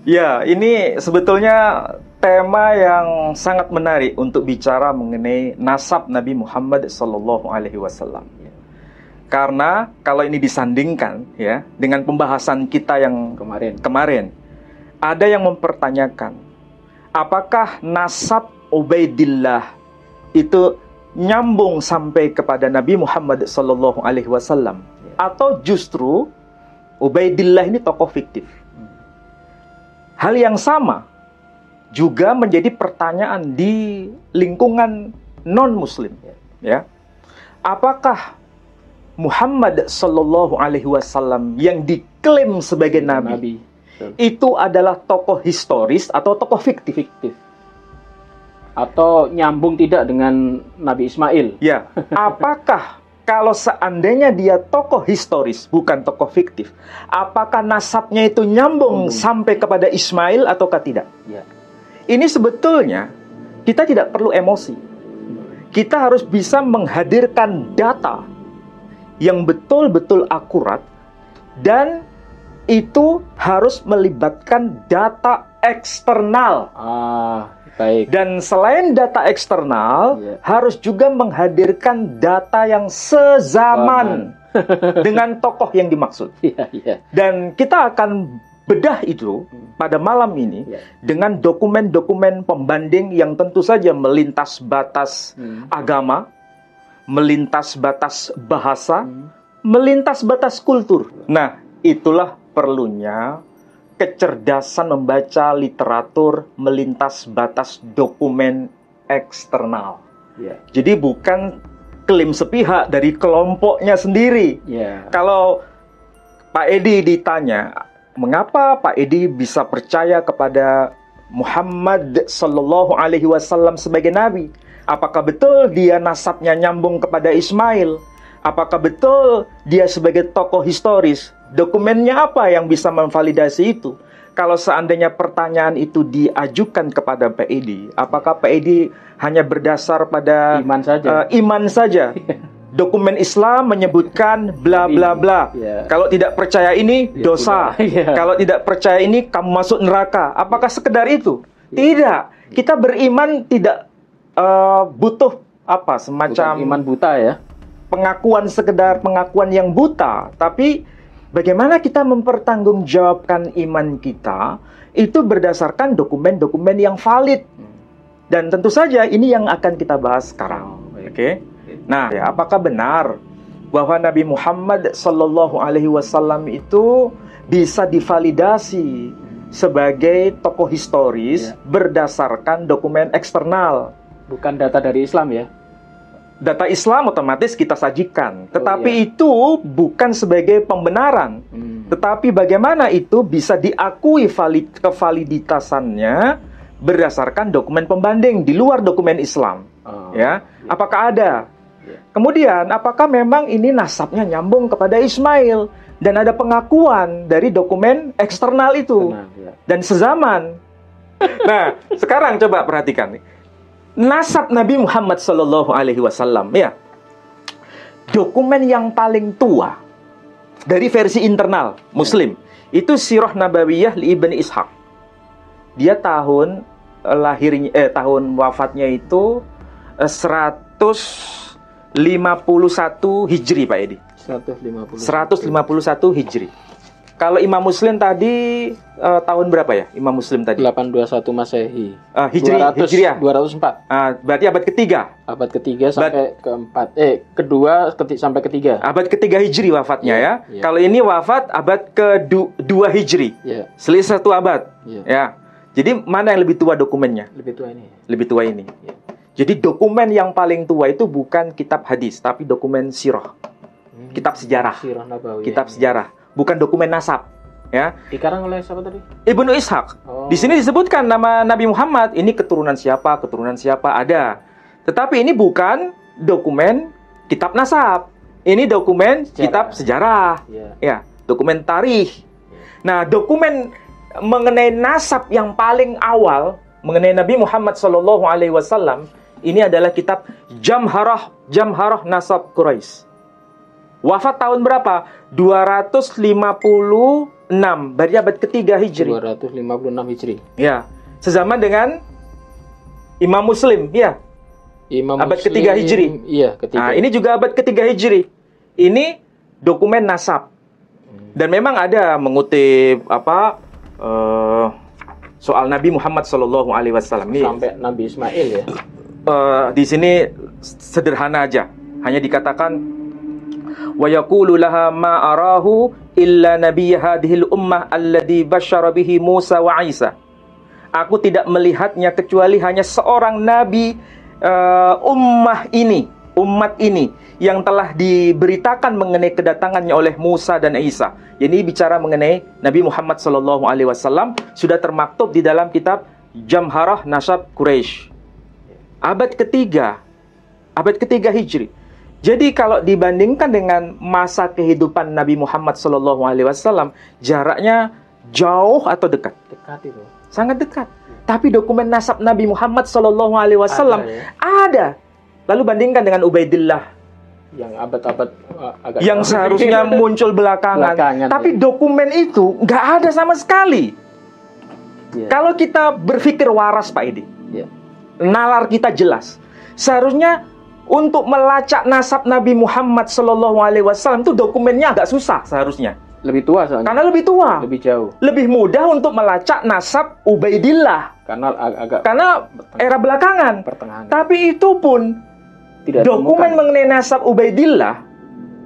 Ya, ini sebetulnya tema yang sangat menarik untuk bicara mengenai nasab Nabi Muhammad SAW. Karena kalau ini disandingkan ya dengan pembahasan kita yang kemarin, ada yang mempertanyakan apakah nasab Ubaidillah itu nyambung sampai kepada Nabi Muhammad SAW, atau justru Ubaidillah ini tokoh fiktif. Hal yang sama juga menjadi pertanyaan di lingkungan non-Muslim. Ya, apakah Muhammad SAW yang diklaim sebagai Nabi itu adalah tokoh historis atau tokoh fiktif? Atau nyambung tidak dengan Nabi Ismail? Ya, apakah kalau seandainya dia tokoh historis, bukan tokoh fiktif, apakah nasabnya itu nyambung sampai kepada Ismail ataukah tidak? Ya. Ini sebetulnya kita tidak perlu emosi. Kita harus bisa menghadirkan data yang betul-betul akurat, dan itu harus melibatkan data eksternal. Baik. Dan selain data eksternal, harus juga menghadirkan data yang sezaman dengan tokoh yang dimaksud. Dan kita akan bedah itu pada malam ini dengan dokumen-dokumen pembanding yang tentu saja melintas batas agama, melintas batas bahasa, melintas batas kultur. Nah, itulah perlunya kecerdasan membaca literatur melintas batas dokumen eksternal. Jadi bukan klaim sepihak dari kelompoknya sendiri. Kalau Pak Edi ditanya, mengapa Pak Edi bisa percaya kepada Muhammad SAW sebagai Nabi? Apakah betul dia nasabnya nyambung kepada Ismail? Apakah betul dia sebagai tokoh historis? Dokumennya apa yang bisa memvalidasi itu? Kalau seandainya pertanyaan itu diajukan kepada Pak Edi, apakah Pak Edi hanya berdasar pada iman saja? Dokumen Islam menyebutkan bla bla bla. Kalau tidak percaya ini dosa. Kalau tidak percaya ini kamu masuk neraka. Apakah sekedar itu? Tidak. Kita beriman tidak butuh semacam bukan iman buta ya. Pengakuan sekedar pengakuan yang buta, tapi bagaimana kita mempertanggungjawabkan iman kita itu berdasarkan dokumen-dokumen yang valid. Dan tentu saja ini yang akan kita bahas sekarang. Oke. Nah, ya, apakah benar bahwa Nabi Muhammad SAW itu bisa divalidasi sebagai tokoh historis berdasarkan dokumen eksternal? Bukan data dari Islam ya? Data Islam otomatis kita sajikan, tetapi itu bukan sebagai pembenaran. Tetapi bagaimana itu bisa diakui kevaliditasannya berdasarkan dokumen pembanding di luar dokumen Islam. Apakah ada? Kemudian, apakah memang ini nasabnya nyambung kepada Ismail dan ada pengakuan dari dokumen eksternal itu dan sezaman? Nah, sekarang coba perhatikan nih. Nasab Nabi Muhammad SAW, ya, dokumen yang paling tua dari versi internal Muslim itu Sirah Nabawiyah li Ibn Ishaq. Dia tahun wafatnya itu 151 Hijri, Pak Edi. 151 Hijri. Kalau Imam Muslim tadi tahun berapa ya? Imam Muslim tadi 821 Masehi. Hijriah 204. Berarti abad ketiga. Abad ketiga sampai keempat. Kedua sampai ketiga. Abad ketiga Hijri wafatnya ya. Kalau ini wafat abad kedua Hijri. Selisih 1 abad. Ya. Jadi mana yang lebih tua dokumennya? Lebih tua ini. Lebih tua ini. Jadi dokumen yang paling tua itu bukan kitab hadis, tapi dokumen sirah. Kitab sejarah. Sirah Nabawiyah. Kitab sejarah. Bukan dokumen nasab, ya. Dikarang oleh siapa tadi? Ibnu Ishaq. Di sini disebutkan nama Nabi Muhammad. Ini keturunan siapa ada. Tetapi ini bukan dokumen kitab nasab. Ini dokumen kitab sejarah. Ya, dokumen tarikh. Nah, dokumen mengenai nasab yang paling awal mengenai Nabi Muhammad SAW ini adalah kitab Jamharah Nasab Quraisy. Wafat tahun berapa? 250 berarti abad ketiga Hijri. 256 Hijri. Ya, sezaman dengan Imam Muslim, ya. Imam abad Muslim, ketiga Hijri. Iya, ketiga. Nah, ini juga abad ketiga Hijri. Ini dokumen nasab. Dan memang ada mengutip soal Nabi Muhammad SAW. Sampai Nabi Ismail ya. Di sini sederhana aja. Hanya dikatakan wa yaqulu laha ma arahu illa nabiy hadhil ummah alladhi basyara bihi Musa wa Isa. Aku tidak melihatnya kecuali hanya seorang nabi umat ini yang telah diberitakan mengenai kedatangannya oleh Musa dan Isa. Ini bicara mengenai Nabi Muhammad SAW, sudah termaktub di dalam kitab Jamharah Nasab Quraisy. Abad ketiga Hijri. Jadi kalau dibandingkan dengan masa kehidupan Nabi Muhammad SAW, jaraknya jauh atau dekat? Dekat itu. Sangat dekat. Tapi dokumen nasab Nabi Muhammad SAW ada. Lalu bandingkan dengan Ubaidillah yang abad-abad agak yang seharusnya muncul belakangan. Tapi dokumen itu nggak ada sama sekali. Kalau kita berpikir waras, Pak Edi, nalar kita jelas. Seharusnya untuk melacak nasab Nabi Muhammad SAW itu dokumennya agak susah seharusnya. Lebih tua soalnya. Karena lebih tua. Lebih jauh. Lebih mudah untuk melacak nasab Ubaidillah. Karena era belakangan. Pertengahan. Tapi itu pun tidak dokumen mengenai nasab Ubaidillah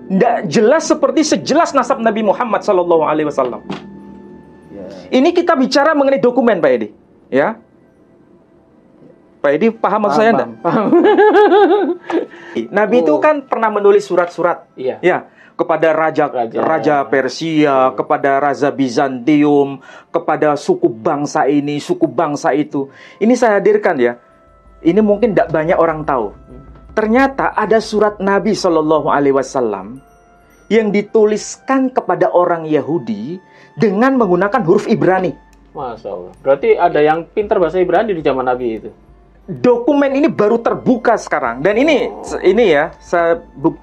tidak jelas seperti sejelas nasab Nabi Muhammad SAW. Ini kita bicara mengenai dokumen, Pak Edi. Ya. Pak Edi paham maksud saya enggak? Paham. Nabi itu kan pernah menulis surat-surat. Iya. Ya, kepada raja Persia, kepada raja Bizantium, kepada suku bangsa ini, suku bangsa itu. Ini saya hadirkan ya. Ini mungkin tidak banyak orang tahu. Ternyata ada surat Nabi SAW yang dituliskan kepada orang Yahudi dengan menggunakan huruf Ibrani. Masya Allah. Berarti ada yang pintar bahasa Ibrani di zaman Nabi itu. Dokumen ini baru terbuka sekarang. Dan ini ya,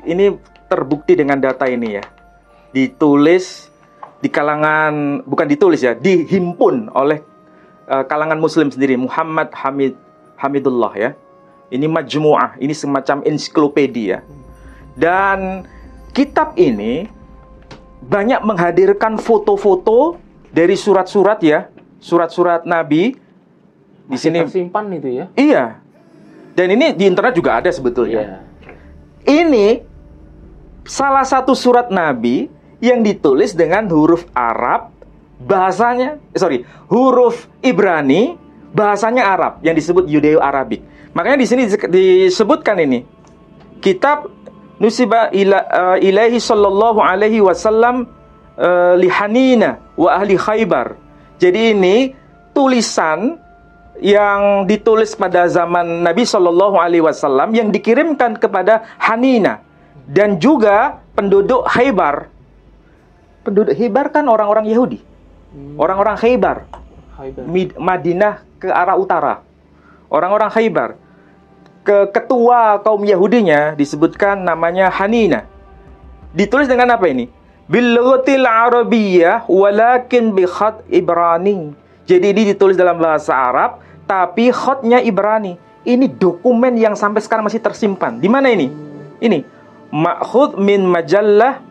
ini terbukti dengan data ini ya. Ditulis di kalangan, bukan ditulis ya, dihimpun oleh kalangan Muslim sendiri, Muhammad Hamidullah ya. Ini majmu'ah, ini semacam ensiklopedia. Dan kitab ini banyak menghadirkan foto-foto dari surat-surat ya, surat-surat Nabi. Di sini tersimpan itu ya. Iya. Dan ini di internet juga ada sebetulnya. Ini salah satu surat Nabi yang ditulis dengan huruf Arab, huruf Ibrani, bahasanya Arab yang disebut Yudeo-Arabik. Makanya di sini disebutkan ini kitab nusiba ilaihi sallallahu alaihi wasallam li Hanina wa ahli Khaybar. Jadi ini tulisan yang ditulis pada zaman Nabi sallallahu alaihi wasallam yang dikirimkan kepada Hanina dan juga penduduk Khaybar. Penduduk Khaybar kan orang-orang Yahudi. Orang-orang Khaybar. Madinah ke arah utara. Orang-orang Khaybar. Ketua kaum Yahudinya disebutkan namanya Hanina. Ditulis dengan apa ini? Bil lughatil arabiyyah walakin bi khat Ibrani. Jadi ini ditulis dalam bahasa Arab tapi khatnya Ibrani. Ini dokumen yang sampai sekarang masih tersimpan. Di mana ini? Ini ma'khudh min majallah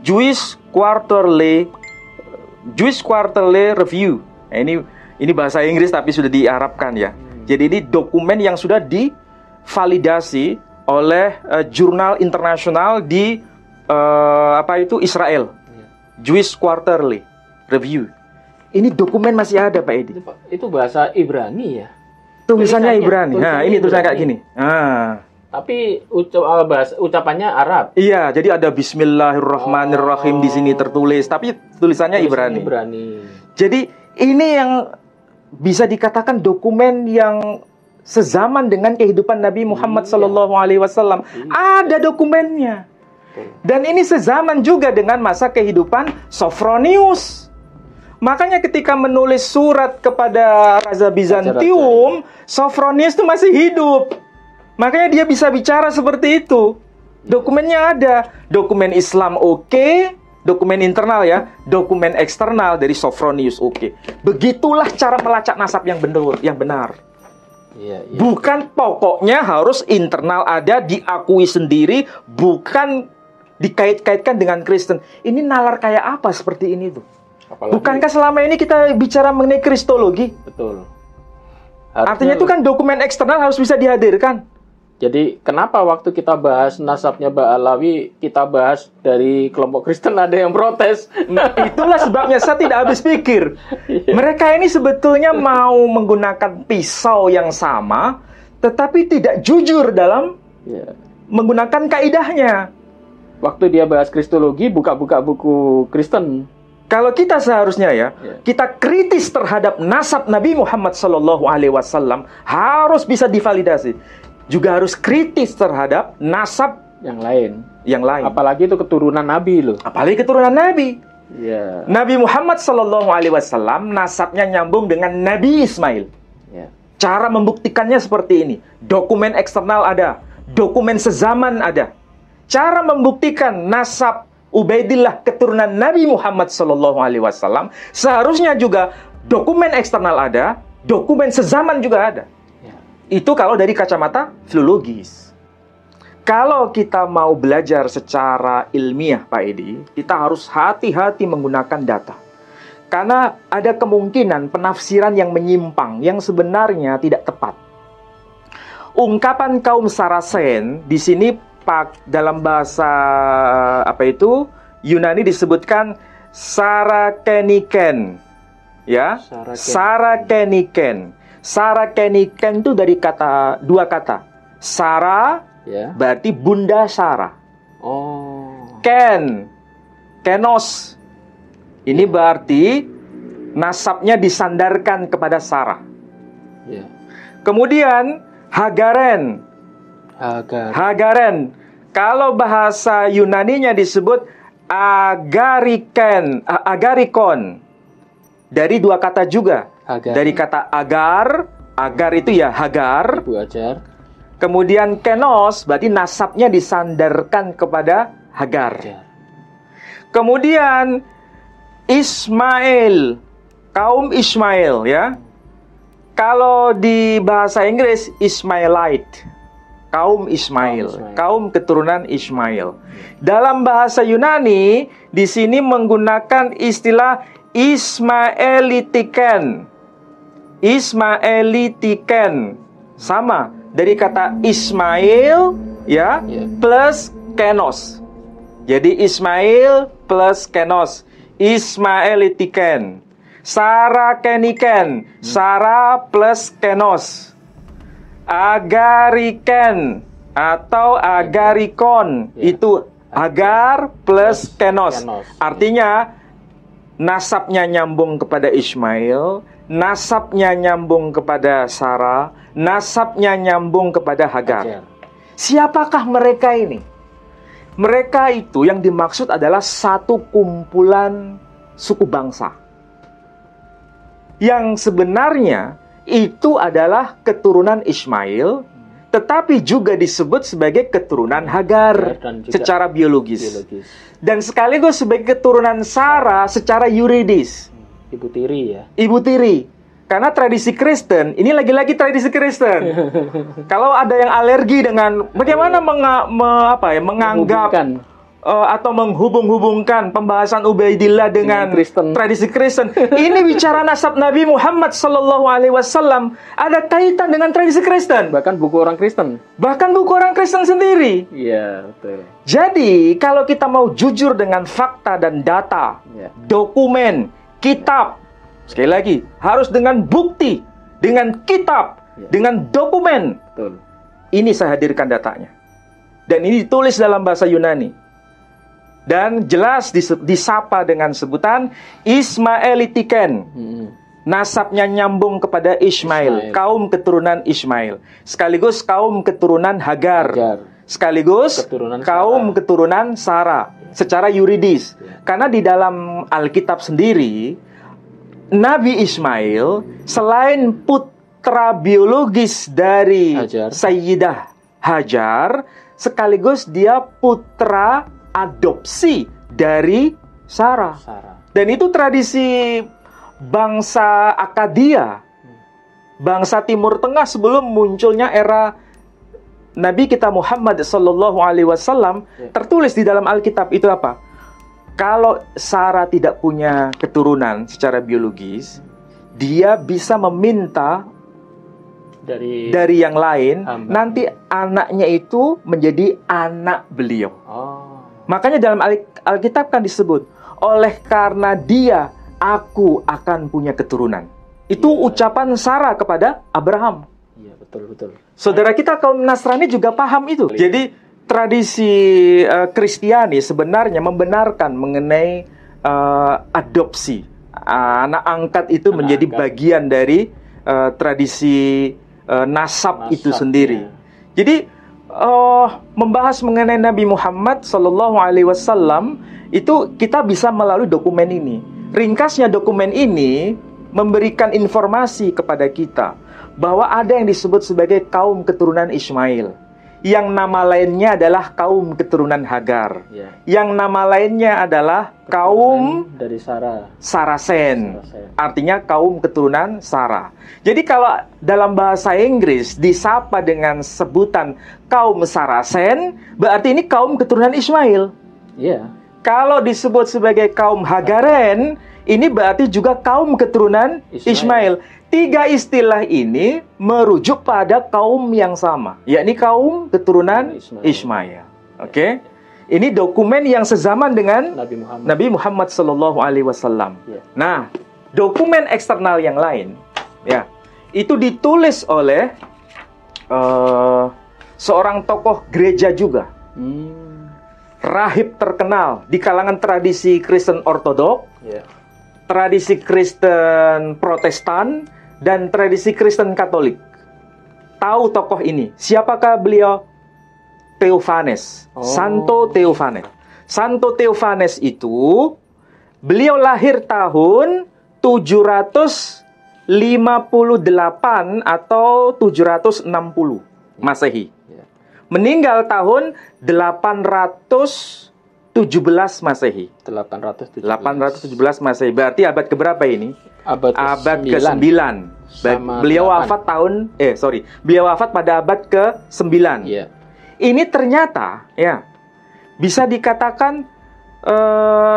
Jewish Quarterly Review. Nah, ini bahasa Inggris tapi sudah diarabkan ya. Jadi ini dokumen yang sudah divalidasi oleh jurnal internasional di Israel. Jewish Quarterly Review. Ini dokumen masih ada, Pak Edi. Itu bahasa Ibrani ya? Tulisannya Ibrani. Nah, ini tulisannya kayak gini. Tapi ucapannya Arab. Iya, jadi ada Bismillahirrahmanirrahim di sini tertulis, tapi tulisannya Ibrani. Jadi ini yang bisa dikatakan dokumen yang sezaman dengan kehidupan Nabi Muhammad SAW. Ada dokumennya. Dan ini sezaman juga dengan masa kehidupan Sophronius. Makanya ketika menulis surat kepada Raja Bizantium, Sophronius itu masih hidup. Makanya dia bisa bicara seperti itu. Dokumennya ada. Dokumen Islam oke, Dokumen internal ya, dokumen eksternal dari Sophronius. Oke. Begitulah cara melacak nasab yang benar. Iya. Bukan pokoknya harus internal ada, diakui sendiri, bukan dikait-kaitkan dengan Kristen. Ini nalar kayak apa seperti ini tuh? Apalagi, bukankah selama ini kita bicara mengenai kristologi? Betul. Artinya itu kan dokumen eksternal harus bisa dihadirkan. Jadi kenapa waktu kita bahas nasabnya Ba'alawi, kita bahas dari kelompok Kristen ada yang protes? Nah, itulah sebabnya saya tidak habis pikir. Mereka ini sebetulnya mau menggunakan pisau yang sama, tetapi tidak jujur dalam menggunakan kaidahnya. Waktu dia bahas kristologi, buka-buka buku Kristen. Kalau kita seharusnya kita kritis terhadap nasab Nabi Muhammad SAW harus bisa divalidasi. Juga harus kritis terhadap nasab yang lain. Apalagi itu keturunan Nabi loh. Apalagi keturunan Nabi. Yeah. Nabi Muhammad SAW nasabnya nyambung dengan Nabi Ismail. Yeah. Cara membuktikannya seperti ini. Dokumen eksternal ada, dokumen sezaman ada. Cara membuktikan nasab Ubaidillah keturunan Nabi Muhammad SAW seharusnya juga dokumen eksternal ada, dokumen sezaman juga ada. Itu kalau dari kacamata filologis. Kalau kita mau belajar secara ilmiah, Pak Edi, kita harus hati-hati menggunakan data. Karena ada kemungkinan penafsiran yang menyimpang, yang sebenarnya tidak tepat. Ungkapan kaum Saracen di sini dalam bahasa Yunani disebutkan Sarakeniken, ya, Sarakeniken. Sarakeniken itu dari dua kata. Sara berarti Bunda Sara. Kenos. Ini berarti nasabnya disandarkan kepada Sara. Kemudian Hagaren. Kalau bahasa Yunaninya disebut Agarikon. Dari dua kata juga. Dari kata agar itu ya Hagar. Ibu ajar. Kemudian kenos berarti nasabnya disandarkan kepada Hagar. Kemudian Ismail, kaum Ismail ya. Kalau di bahasa Inggris Ismailite, kaum Ismail, kaum keturunan Ismail. Dalam bahasa Yunani di sini menggunakan istilah Ismaelitiken. Sama dari kata Ismail plus kenos. Jadi Ismail plus kenos, Ismaelitiken. Sarakeniken, Sara plus kenos. Agariken atau agarikon, itu Hagar plus kenos. Artinya nasabnya nyambung kepada Ismail, nasabnya nyambung kepada Sara, nasabnya nyambung kepada Hagar. Siapakah mereka ini? Mereka itu yang dimaksud adalah satu kumpulan suku bangsa. Yang sebenarnya itu adalah keturunan Ismail, tetapi juga disebut sebagai keturunan Hagar secara biologis. Dan sekaligus sebagai keturunan Sara secara yuridis. Ibu tiri ya. Ibu tiri. Karena tradisi Kristen, ini lagi-lagi tradisi Kristen. Kalau ada yang alergi dengan bagaimana menganggap atau menghubung-hubungkan pembahasan Ubaidillah dengan tradisi Kristen. Ini bicara nasab Nabi Muhammad SAW ada kaitan dengan tradisi Kristen. Bahkan buku orang Kristen. Bahkan buku orang Kristen sendiri. Iya, betul. Jadi, kalau kita mau jujur dengan fakta dan data, dokumen, kitab, sekali lagi, harus dengan bukti, dengan kitab, dengan dokumen. Betul. Ini saya hadirkan datanya. Dan ini ditulis dalam bahasa Yunani. Dan jelas disapa dengan sebutan Ismaelitiken. Nasabnya nyambung kepada Ismail, kaum keturunan Ismail. Sekaligus kaum keturunan Hagar. Sekaligus kaum keturunan Sara. Secara yuridis. Karena di dalam Alkitab sendiri, Nabi Ismail selain putra biologis dari Sayyidah Hajar, sekaligus dia putra adopsi dari Sarah. Dan itu tradisi bangsa Akadia, bangsa Timur Tengah sebelum munculnya era Nabi kita Muhammad Sallallahu Alaihi Wasallam. Tertulis di dalam Alkitab itu apa? Kalau Sarah tidak punya keturunan secara biologis, dia bisa meminta dari yang lain, nanti anaknya itu menjadi anak beliau. Makanya dalam Alkitab kan disebut, oleh karena dia, aku akan punya keturunan. Itu ucapan Sarah kepada Abraham. Iya, betul. Saudara kita kaum Nasrani juga paham itu. Jadi tradisi Kristiani sebenarnya membenarkan mengenai adopsi. Anak angkat itu menjadi bagian dari tradisi nasab itu sendiri. Jadi membahas mengenai Nabi Muhammad Sallallahu Alaihi Wasallam itu kita bisa melalui dokumen ini. Ringkasnya dokumen ini memberikan informasi kepada kita bahwa ada yang disebut sebagai kaum keturunan Ismail, yang nama lainnya adalah kaum keturunan Hagar, yang nama lainnya adalah kaum dari Sarasen, artinya kaum keturunan Sarah. Jadi kalau dalam bahasa Inggris disapa dengan sebutan kaum Sarasen, berarti ini kaum keturunan Ismail. Kalau disebut sebagai kaum Hagaren, ini berarti juga kaum keturunan Ismail. Tiga istilah ini merujuk pada kaum yang sama, yakni kaum keturunan Ismail. Oke? Ini dokumen yang sezaman dengan Nabi Muhammad Sallallahu Alaihi Wasallam. Nah, dokumen eksternal yang lain, itu ditulis oleh seorang tokoh gereja juga, rahib terkenal di kalangan tradisi Kristen Ortodok, tradisi Kristen Protestan, dan tradisi Kristen Katolik. Tahu tokoh ini? Siapakah beliau? Theophanes, Santo Theophanes. Santo Theophanes itu beliau lahir tahun 758 atau 760 Masehi. Meninggal tahun 817 Masehi. 817 Masehi. Berarti abad keberapa ini? Abad ke-9. Beliau wafat beliau wafat pada abad ke-9. Ini ternyata bisa dikatakan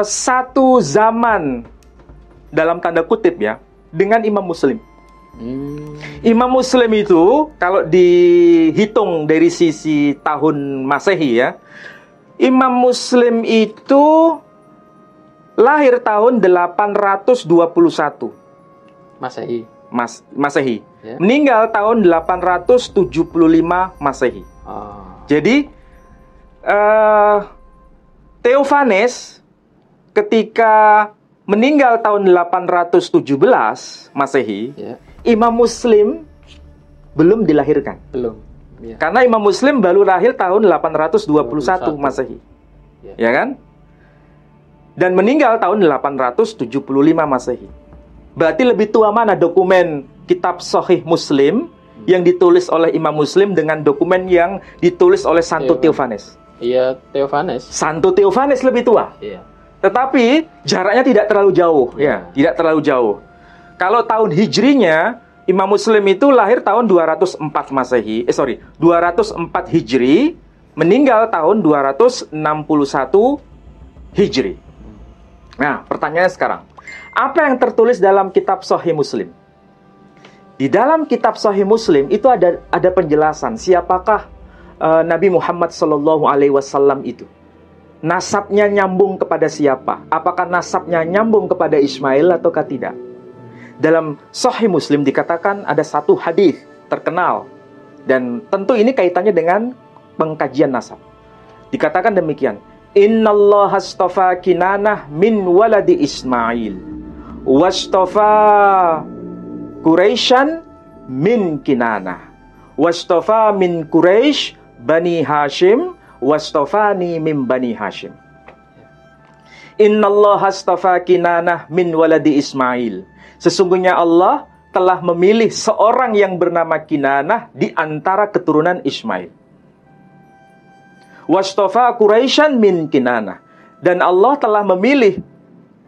satu zaman dalam tanda kutip dengan Imam Muslim. Imam Muslim itu kalau dihitung dari sisi tahun Masehi Imam Muslim itu lahir tahun 821 Masehi. Meninggal tahun 875 Masehi. Jadi Theophanes ketika meninggal tahun 817 Masehi, Imam Muslim belum dilahirkan. Karena Imam Muslim baru lahir tahun 821 Masehi. Ya kan? Dan meninggal tahun 875 Masehi. Berarti lebih tua mana dokumen kitab Sahih Muslim yang ditulis oleh Imam Muslim dengan dokumen yang ditulis oleh Santo Theophanes? Theophanes. Santo Theophanes lebih tua. Tetapi jaraknya tidak terlalu jauh, tidak terlalu jauh. Kalau tahun hijrinya Imam Muslim itu lahir tahun 204 Masehi, 204 Hijri, meninggal tahun 261 Hijri. Nah, pertanyaannya sekarang, apa yang tertulis dalam kitab Sahih Muslim? Di dalam kitab Sahih Muslim itu ada penjelasan siapakah Nabi Muhammad Sallallahu Alaihi Wasallam itu. Nasabnya nyambung kepada siapa? Apakah nasabnya nyambung kepada Ismail ataukah tidak? Dalam Sahih Muslim dikatakan ada satu hadis terkenal, dan tentu ini kaitannya dengan pengkajian nasab. Dikatakan demikian, Innallaha astafa Kinanah min waladi Ismail, wastafa Quraisyan min Kinanah, wastafa min Quraisy Bani Hashim, wastafani min Bani Hashim. Innallaha astafa Kinanah min waladi Ismail. Sesungguhnya Allah telah memilih seorang yang bernama Kinanah di antara keturunan Ismail. Wastafa Quraisyan min Kinanah. Dan Allah telah memilih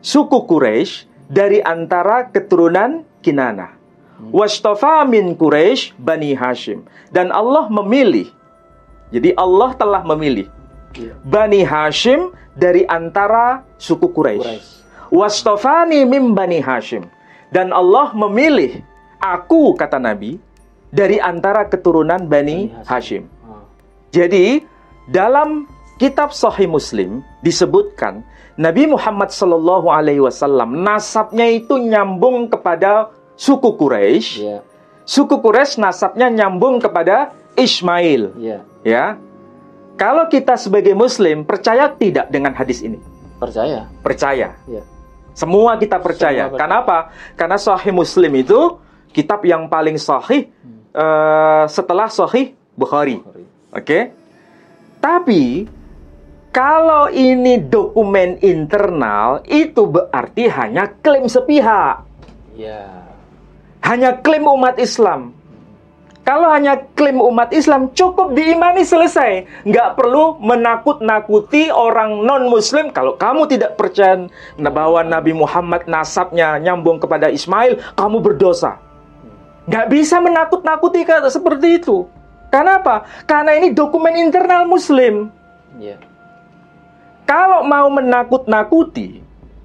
suku Quraisy dari antara keturunan Kinanah. Wastofa min Quraisy Bani Hashim. Dan Allah memilih. Jadi Allah telah memilih Bani Hashim dari antara suku Quraisy. Wastofani min Bani Hashim. Dan Allah memilih aku, kata Nabi, dari antara keturunan Bani Hashim. Jadi dalam kitab Sahih Muslim disebutkan Nabi Muhammad SAW nasabnya itu nyambung kepada suku Quraisy. Suku Quraisy nasabnya nyambung kepada Ismail. Ya. Kalau kita sebagai Muslim percaya tidak dengan hadis ini? Percaya. Percaya. Semua kita percaya. Kenapa? Karena Sahih Muslim itu kitab yang paling sahih setelah Sahih Bukhari. Oke? Tapi kalau ini dokumen internal, itu berarti hanya klaim sepihak. Hanya klaim umat Islam. Kalau hanya klaim umat Islam, cukup diimani, selesai. Nggak perlu menakut-nakuti orang non-Muslim. Kalau kamu tidak percaya bahwa Nabi Muhammad nasabnya nyambung kepada Ismail, kamu berdosa. Nggak bisa menakut-nakuti seperti itu. Kenapa? Karena ini dokumen internal Muslim. Kalau mau menakut-nakuti,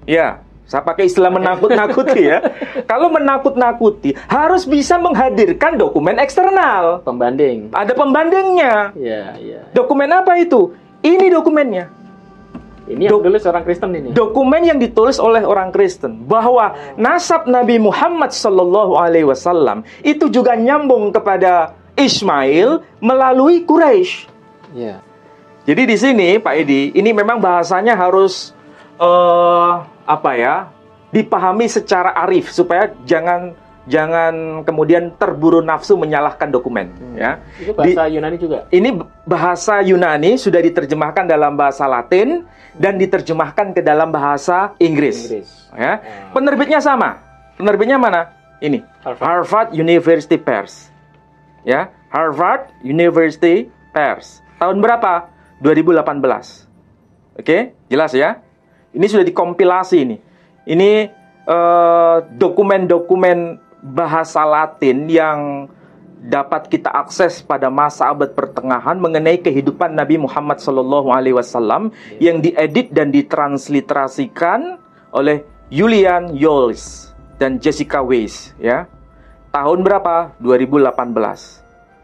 ya, saya pakai istilah menakut-nakuti ya. Kalau menakut-nakuti, harus bisa menghadirkan dokumen eksternal. Pembanding. Ada pembandingnya. Dokumen apa itu? Ini dokumennya. Ini yang ditulis orang Kristen ini. Dokumen yang ditulis oleh orang Kristen bahwa nasab Nabi Muhammad SAW itu juga nyambung kepada Ismail melalui Quraisy. Jadi di sini Pak Edi, ini memang bahasanya harus dipahami secara arif supaya jangan kemudian terburu nafsu menyalahkan dokumen. Ya. Itu bahasa Yunani juga. Ini bahasa Yunani sudah diterjemahkan dalam bahasa Latin dan diterjemahkan ke dalam bahasa Inggris. Ya. Penerbitnya sama. Penerbitnya mana? Ini. Harvard University Press. Ya, Harvard University Press. Tahun berapa? 2018. Oke, jelas ya. Ini sudah dikompilasi ini. Ini dokumen-dokumen bahasa Latin yang dapat kita akses pada masa abad pertengahan mengenai kehidupan Nabi Muhammad SAW yang diedit dan ditransliterasikan oleh Julian Yoles dan Jessica Weiss. Ya, tahun berapa? 2018.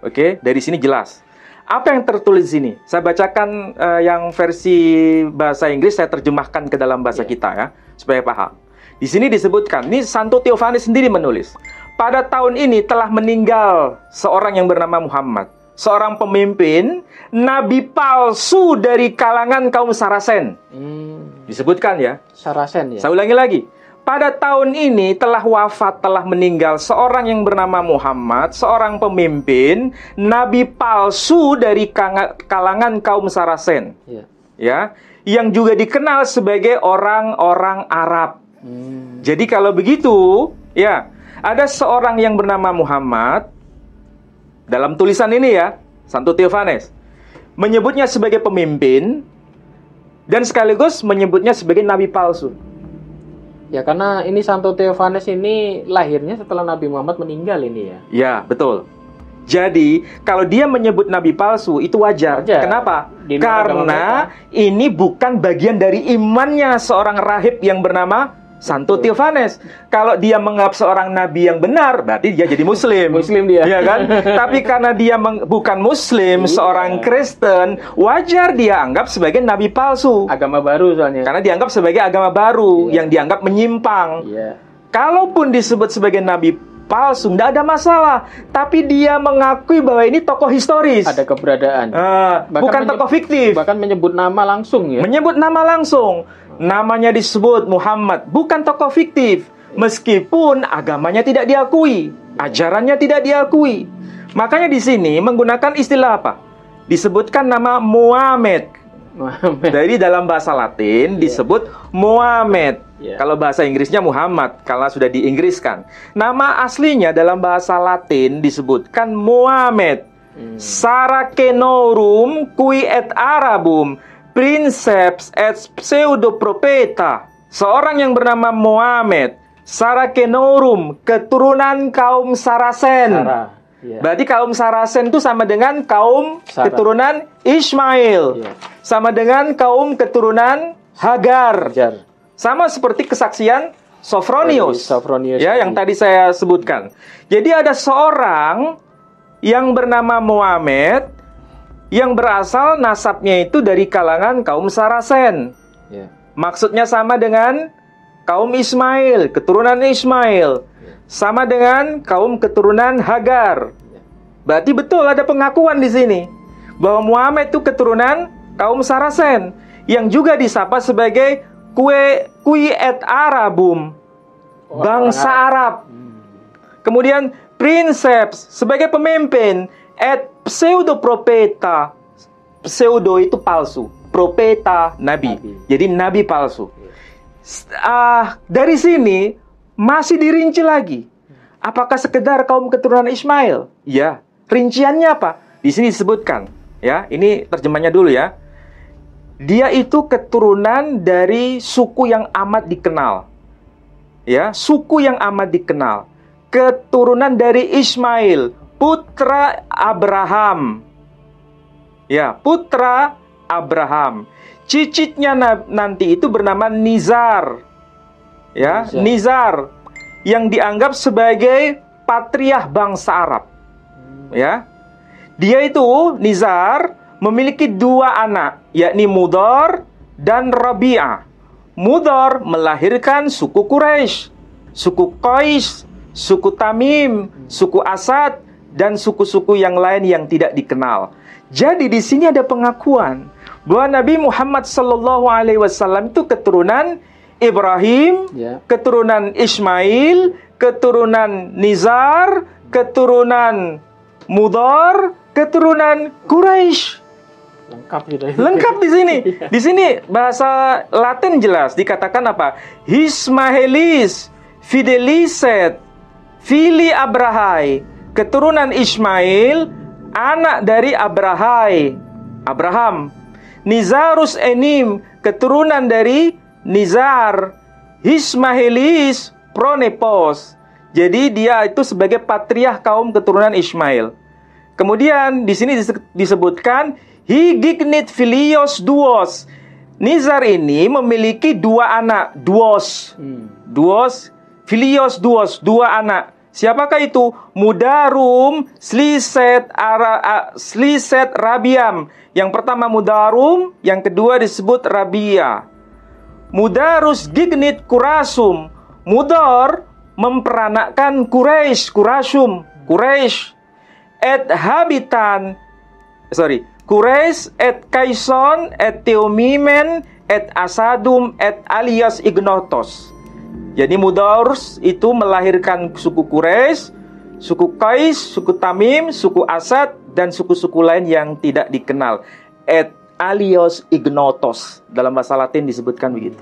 Oke, dari sini jelas. Apa yang tertulis di sini? Saya bacakan yang versi bahasa Inggris, saya terjemahkan ke dalam bahasa kita ya, supaya paham. Di sini disebutkan, ini Santo Theophanes sendiri menulis. Pada tahun ini telah meninggal seorang yang bernama Muhammad, seorang pemimpin, nabi palsu dari kalangan kaum Saracen. Disebutkan ya. Saracen ya. Saya ulangi lagi. Pada tahun ini telah wafat, telah meninggal seorang yang bernama Muhammad, seorang pemimpin, nabi palsu dari kalangan kaum Saracen. Ya, yang juga dikenal sebagai orang-orang Arab. Jadi kalau begitu, ya, ada seorang yang bernama Muhammad dalam tulisan ini ya, Santo Theophanes menyebutnya sebagai pemimpin dan sekaligus menyebutnya sebagai nabi palsu. Ya, karena ini Santo Theophanes ini lahirnya setelah Nabi Muhammad meninggal ini ya. Ya, betul. Jadi, kalau dia menyebut nabi palsu, itu wajar. Kenapa? Karena ini bukan bagian dari imannya seorang rahib yang bernama Santo Theophanes. Kalau dia menganggap seorang nabi yang benar, berarti dia jadi Muslim. Muslim dia. Ya kan? Tapi karena dia bukan Muslim, seorang Kristen, wajar dia anggap sebagai nabi palsu. Agama baru soalnya. Karena dianggap sebagai agama baru, yang dianggap menyimpang. Kalaupun disebut sebagai nabi palsu, tidak ada masalah. Tapi dia mengakui bahwa ini tokoh historis. Ada keberadaan. Bukan tokoh fiktif. Bahkan menyebut nama langsung ya. Menyebut nama langsung. Namanya disebut Muhammad, bukan tokoh fiktif. Meskipun agamanya tidak diakui, ajarannya tidak diakui. Makanya di sini menggunakan istilah apa? Disebutkan nama Muhammad. Dari dalam bahasa Latin disebut Muhammad. Kalau bahasa Inggrisnya Muhammad, kalau sudah diinggriskan. Nama aslinya dalam bahasa Latin disebutkan Muhammad. Saracenorum qui et Arabum princeps et pseudoprofeta. seorang yang bernama Muhammad Sarakenorum, keturunan kaum Sarasen. Ya. Berarti kaum Sarasen itu sama dengan kaum keturunan Ismail. Ya. Sama dengan kaum keturunan Hagar. Sama seperti kesaksian Sophronius. Ya, yang tadi saya sebutkan. Jadi ada seorang yang bernama Muhammad yang berasal nasabnya itu dari kalangan kaum Sarasen. Ya. Maksudnya sama dengan kaum Ismail, keturunan Ismail. Sama dengan kaum keturunan Hagar. Berarti betul ada pengakuan di sini bahwa Muhammad itu keturunan kaum Sarasen yang juga disapa sebagai Kui et Arabum, bangsa Arab. Kemudian Princeps sebagai pemimpin, et pseudo profeta. Pseudo itu palsu, profeta nabi. Jadi nabi palsu. Dari sini masih dirinci lagi. Apakah sekedar kaum keturunan Ismail? Ya. Rinciannya apa? Di sini disebutkan. Ya, ini terjemahnya dulu ya. Dia itu keturunan dari suku yang amat dikenal. Ya, suku yang amat dikenal. Keturunan dari Ismail, putra Abraham. Ya, putra Abraham. Cicitnya nanti itu bernama Nizar. Ya, Nizar yang dianggap sebagai patriarh bangsa Arab. Ya. Dia itu Nizar memiliki 2 anak, yakni Mudhar dan Rabi'ah. Mudhar melahirkan suku Quraisy, suku Qais, suku Tamim, suku Asad, dan suku-suku yang lain yang tidak dikenal. Jadi di sini ada pengakuan bahwa Nabi Muhammad SAW itu keturunan Ibrahim, keturunan Ismail, keturunan Nizar, keturunan Mudhar, keturunan Quraisy. Lengkap di sini. Di sini bahasa Latin jelas dikatakan apa? Ismaelis fideliset fili Abrahai, keturunan Ismail, anak dari Abraham. Nizarus enim, keturunan dari Nizar. Ismaelis pronepos. Jadi dia itu sebagai patriarh kaum keturunan Ismail. Kemudian di sini disebutkan Higignit filios duos. Nizar ini memiliki 2 anak, duos. Duos, filios duos, 2 anak. Siapakah itu? Mudarum, Sliset Rabiam. Yang pertama Mudarum, yang kedua disebut Rabia. Mudarus gignit Kurasum. Mudar memperanakkan Quraisy, Kurasum, Quraisy. Et habitan, Quraisy et Kaison et Teomimen et Asadum et alias Ignotos. Jadi Mudars itu melahirkan suku Quraisy, suku Qais, suku Tamim, suku Asad, dan suku-suku lain yang tidak dikenal. Et alias Ignotos. Dalam bahasa Latin disebutkan begitu.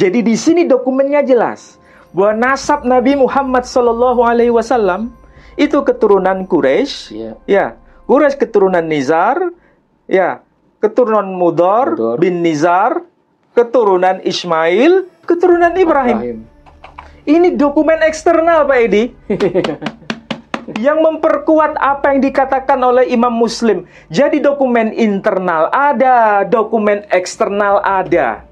Jadi di sini dokumennya jelas bahwa nasab Nabi Muhammad SAW itu keturunan Quraisy. Ya, Quraisy keturunan Nizar. Ya, keturunan Mudhar bin Nizar, keturunan Ismail, keturunan Ibrahim. Ini dokumen eksternal, Pak Edi. Yang memperkuat apa yang dikatakan oleh Imam Muslim. Jadi dokumen internal ada, dokumen eksternal ada.